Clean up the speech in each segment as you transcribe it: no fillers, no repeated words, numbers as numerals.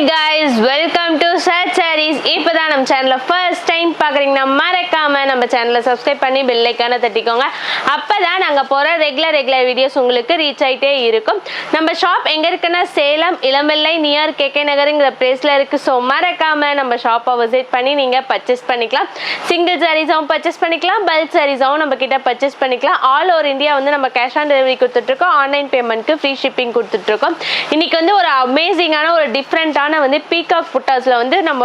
guys, welcome to Search Sarees. இப்போதான் நம்ம சேனலை ஃபர்ஸ்ட் டைம் பார்க்குறீங்கன்னா மறக்காம நம்ம சேனலை சப்ஸ்கிரைப் பண்ணி பெல் ஐக்கானை தட்டிக்கோங்க. அப்பதான் நாங்கள் போகிற ரெகுலர் வீடியோஸ் உங்களுக்கு ரீச் ஆகிட்டே இருக்கும். நம்ம ஷாப் எங்கே இருக்குன்னா சேலம் இளம்பிள்ளை நியர் கேகே நகருங்கிற பிளேஸில் இருக்குது. ஸோ மறக்காம நம்ம ஷாப்பை விசிட் பண்ணி நீங்கள் பர்ச்சேஸ் பண்ணிக்கலாம். சிங்கிள் சாரீஸாகவும் பர்ச்சேஸ் பண்ணிக்கலாம், பல்க் சாரீஸாகவும் நம்ம கிட்ட பர்ச்சேஸ் பண்ணிக்கலாம். ஆல் ஓவர் இந்தியா வந்து நம்ம கேஷ் ஆன் டெலிவரி கொடுத்துட்ருக்கோம். ஆன்லைன் பேமெண்ட்க்கு ஃப்ரீ ஷிப்பிங் கொடுத்துட்ருக்கோம். இன்னைக்கு வந்து ஒரு அமேசிங்கான ஒரு டிஃப்ரெண்ட்டான வந்து பீகாக் புட்டாஸில் வந்து நம்ம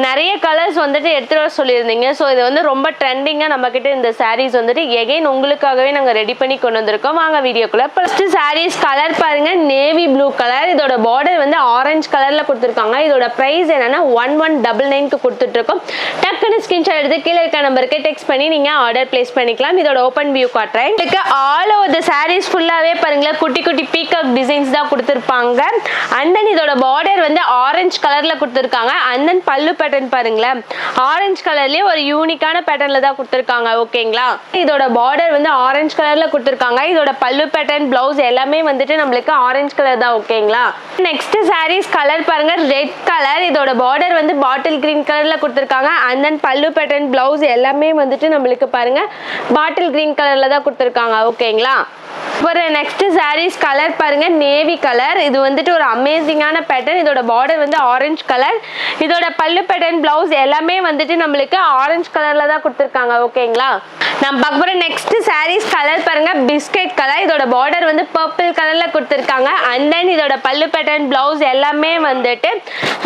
நிறைய கலர்ஸ் வந்துட்டு எடுத்துகிட்டு வர சொல்லியிருந்தீங்க. ஸோ இது வந்து ரொம்ப ட்ரெண்டிங்காக நம்மக்கிட்ட இந்த சாரீஸ் வந்துட்டு எகைன் உங்களுக்காகவே நாங்கள் ரெடி பண்ணி கொண்டு வந்திருக்கோம். வாங்க வீடியோக்குள்ளே. ஃபர்ஸ்ட் சாரீஸ் கலர் பாருங்க, நேவி ப்ளூ கலர். இதோட பார்டர் வந்து ஆரஞ்சு கலரில் கொடுத்துருக்காங்க. இதோட ப்ரைஸ் என்னன்னா 1199 கொடுத்துட்ருக்கோம். டக்குன்னு ஸ்கிரீன்ஷாட் எடுத்து கீழே இருக்க நம்பருக்கு டெக்ஸ்ட் பண்ணி நீங்கள் ஆர்டர் பிளேஸ் பண்ணிக்கலாம். இதோட ஓப்பன் வியூ காட்டுறேன். இதுக்கு ஆல் ஓவர் த சாரீஸ் ஃபுல்லாகவே பாருங்களேன், குட்டி குட்டி பீகாக் டிசைன்ஸ் தான் கொடுத்துருப்பாங்க. அண்ட் தென் இதோட பார்டர் வந்து ஆரஞ்சு கலர்ல கொடுத்துருக்காங்க. அண்ட் தென் பல்லு பேட்டர்ன் பாருங்களேன், ஆரஞ்சு கலர்லயே ஒரு யூனிக்கான பேட்டர்ன்ல தான் கொடுத்துருக்காங்க. ஓகேங்களா, இதோட பார்டர் வந்து ஆரஞ்சு கலர்ல கொடுத்துருக்காங்க. இதோட பல்லு பேட்டர்ன், பிளவுஸ் எல்லாமே வந்துட்டு நம்மளுக்கு ஆரஞ்சு கலர் தான். ஓகேங்களா, நெக்ஸ்ட் சாரீஸ் கலர் பாருங்க, ரெட் கலர். இதோட பார்டர் வந்து பாட்டில் கிரீன் கலர்ல கொடுத்துருக்காங்க. அண்ட் தென் பல்லு பேட்டர்ன், பிளவுஸ் எல்லாமே வந்துட்டு நம்மளுக்கு பாருங்க பாட்டில் கிரீன் கலர்ல தான் கொடுத்துருக்காங்க. ஓகேங்களா, ஒரு நெக்ஸ்ட் சாரீஸ் கலர் பாருங்க, நேவி கலர். இது வந்துட்டு ஒரு அமேசிங்கான பேட்டர்ன். இதோட பார்டர் வந்து ஆரஞ்சு கலர். இதோட பல்லு பேட்டர்ன், பிளவுஸ் எல்லாமே வந்துட்டு நம்மளுக்கு ஆரஞ்சு கலர்ல தான் கொடுத்துருக்காங்க. ஓகேங்களா, நம்ம பார்க்க போற நெக்ஸ்ட் சாரீஸ் கலர் பாருங்க, பிஸ்கட் கலர். இதோட பார்டர் வந்து பர்பிள் கலர்ல கொடுத்துருக்காங்க. அண்ட் தென் இதோட பல்லு பேட்டர்ன், பிளவுஸ் எல்லாமே வந்துட்டு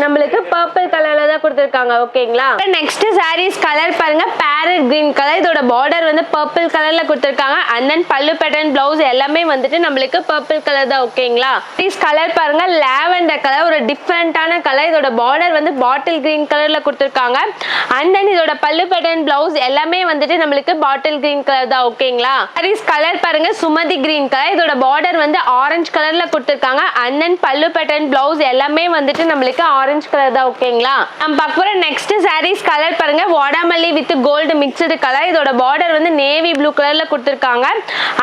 நம்மளுக்கு பர்பிள் கலர்ல தான் கொடுத்துருக்காங்க. ஓகேங்களா, நெக்ஸ்ட் சாரீஸ் கலர் பாருங்க, பேரட் கிரீன் கலர். இதோட பார்டர் வந்து பர்பிள் கலர்ல கொடுத்துருக்காங்க. அண்ட் தென் பல்லு பேட்டர்ன், பிளவுஸ் எல்லாமே வந்துட்டு நம்மளுக்கு பர்பிள் கலர் தான். ஓகேங்களா, சாரீஸ் கலர் பாருங்க, லாவெண்டர் கலர். ஒரு டிஃப்ரெண்டான கலர். இதோட பார்டர் வந்து பாட்டில் கிரீன் கலர்ல கொடுத்துருக்காங்க. அண்ட் தென் இதோட பல்லு பேட்டர்ன், பிளவுஸ் எல்லாமே வந்துட்டு நம்மளுக்கு பாட்டில் கிரீன் கலர் தான். ஓகேங்களா, சாரீஸ் கலர் பாருங்க, சுமதி கிரீன் கலர். இதோட பார்டர் வந்து ஆரஞ்சு கலர்ல கொடுத்துருக்காங்க. அண்ட் தென் பல்லு பேட்டர்ன், பிளவுஸ் எல்லாமே வந்துட்டு நம்மளுக்கு ஆரஞ்சு கலர் தான். ஓகேங்களா, நம்ம பார்க்க போற நெக்ஸ்ட் சாரீஸ் கலர் பாருங்க, வாடாமல்லி வித் கோல்டு மிக்ஸ்டு கலர். இதோட பார்டர் வந்து நேவி ப்ளூ கலர்ல கொடுத்துருக்காங்க.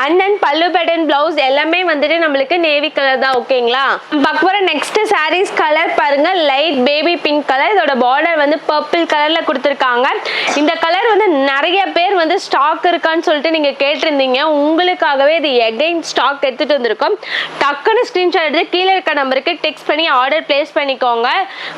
அண்ட் தென் பல்லு பேட்டர்ன், பிளவுஸ் எல்லாமே வந்துட்டு நம்மளுக்கு நேவி கலர் தான். ஓகேங்களா, நம்ம பார்க்க போற நெக்ஸ்ட் சாரீஸ் கலர் பாருங்க, லைட் பேபி பிங்க் கலர். இதோட பார்டர் வந்து பர்பிள் கலர்ல கொடுத்துருக்காங்க. இந்த கலர் வந்து நிறைய பேர் வந்து ஸ்டாக் இருக்கான்னு சொல்லிட்டு நீங்க கேட்டிருந்தீங்க. உங்களுக்காகவே இது எகைன் ஸ்டாக் எடுத்துட்டு வந்திருக்கோம். டக்குன்னு ஸ்கிரீன்ஷாட் எடுத்து கீழே இருக்க நம்பருக்கு டெக்ஸ்ட் பண்ணி ஆர்டர் பிளேஸ் பண்ணிக்கோங்க.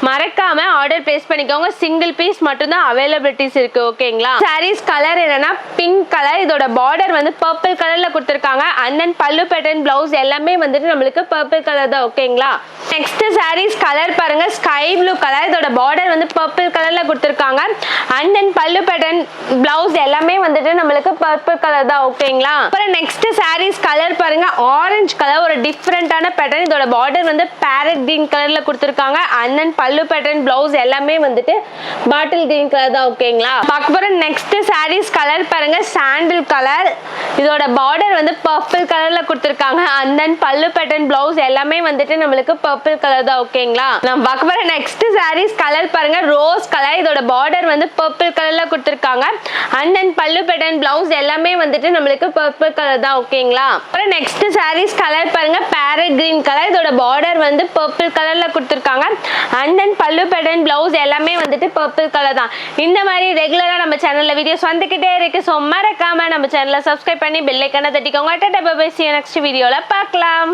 மறக்காம ஆர்டர் பிளேஸ் பண்ணிக்கோங்க. சிங்கிள் பீஸ் மட்டும் தான் அவைலபிலிட்டிஸ் இருக்கு. ஓகேங்களா, சாரீஸ் கலர் என்னன்னா பிங்க் கலர். இதோட பார்டர் வந்து பர்பிள் கலர்ல கொடுத்துருக்காங்க. அண்ட் தென் பல்லு பேட்டர்ன், பிளவுஸ் எல்லாமே வந்துட்டு நம்மளுக்கு பர்பிள் கலர் தான். ஓகேங்களா, நெக்ஸ்ட் சாரீஸ் கலர் பாருங்க, ஸ்கை ப்ளூ கலர். இதோட பார்டர் வந்து பர்பிள் கலர்ல கொடுத்துருக்காங்க. அண்ட் தென் பல்லு பேட்டர்ன், பிளவுஸ் எல்லாமே வந்துட்டு நம்மளுக்கு பர்பிள் கலர் தான். ஓகேங்களா, அப்புறம் நெக்ஸ்ட் சாரீஸ் கலர் பாருங்க, ஆரஞ்சு கலர். ஒரு டிஃப்ரெண்டான பேட்டர்ன். இதோட பார்டர் வந்து பேரட் கிரீன் கலர்ல கொடுத்துருக்காங்க. அண்ட் தென் பல்லு பேட்டர்ன், பிளவுஸ் எல்லாமே வந்துட்டு பாட்டில் கிரீன் கலர் தான். ஓகேங்களா, பார்க்க போற நெக்ஸ்ட் சாரீஸ் கலர் பாருங்க, சாண்டில் கலர். இதோட பார்டர் வந்து பர்பிள் கலர்ல கொடுத்துருக்காங்க. அண்ட் தென் பல்லு பேட்டர்ன், பிளவுஸ் எல்லாமே வந்துட்டு நம்மளுக்கு பர்பிள் கலர் தான். ஓகேங்களா, நம்ம பார்க்க போற நெக்ஸ்ட் சாரீஸ் கலர் பாருங்க, ரோஸ் கலர். இதோட பார்டர் வந்து பர்பிள் கலர்ல கொடுத்துருக்காங்க. அண்ட் தென் பல்லு பேட்டர்ன், பிளவுஸ் எல்லாமே வந்துட்டு நம்மளுக்கு பர்பிள் கலர் தான். ஓகேங்களா, அப்புறம் நெக்ஸ்ட் சாரீஸ் கலர் பாருங்க, பேரட் கிரீன் கலர். இதோட பார்டர் வந்து பர்பிள் கலர்ல கொடுத்துருக்காங்க. அண்ட் தென் பல்லு பேட்டர்ன், பிளவுஸ் எல்லாமே வந்துட்டு பர்பிள் கலர் தான். இந்த மாதிரி ரெகுலரா நம்ம சேனல்ல வீடியோஸ் வந்துகிட்டே இருக்கு. ஸோ மறக்காம நம்ம சேனலை சப்ஸ்கிரைப் பண்ணி பெல் ஐக்கானை தட்டிக்கோங்க. Tata bye bye, see you next வீடியோல பார்க்கலாம்.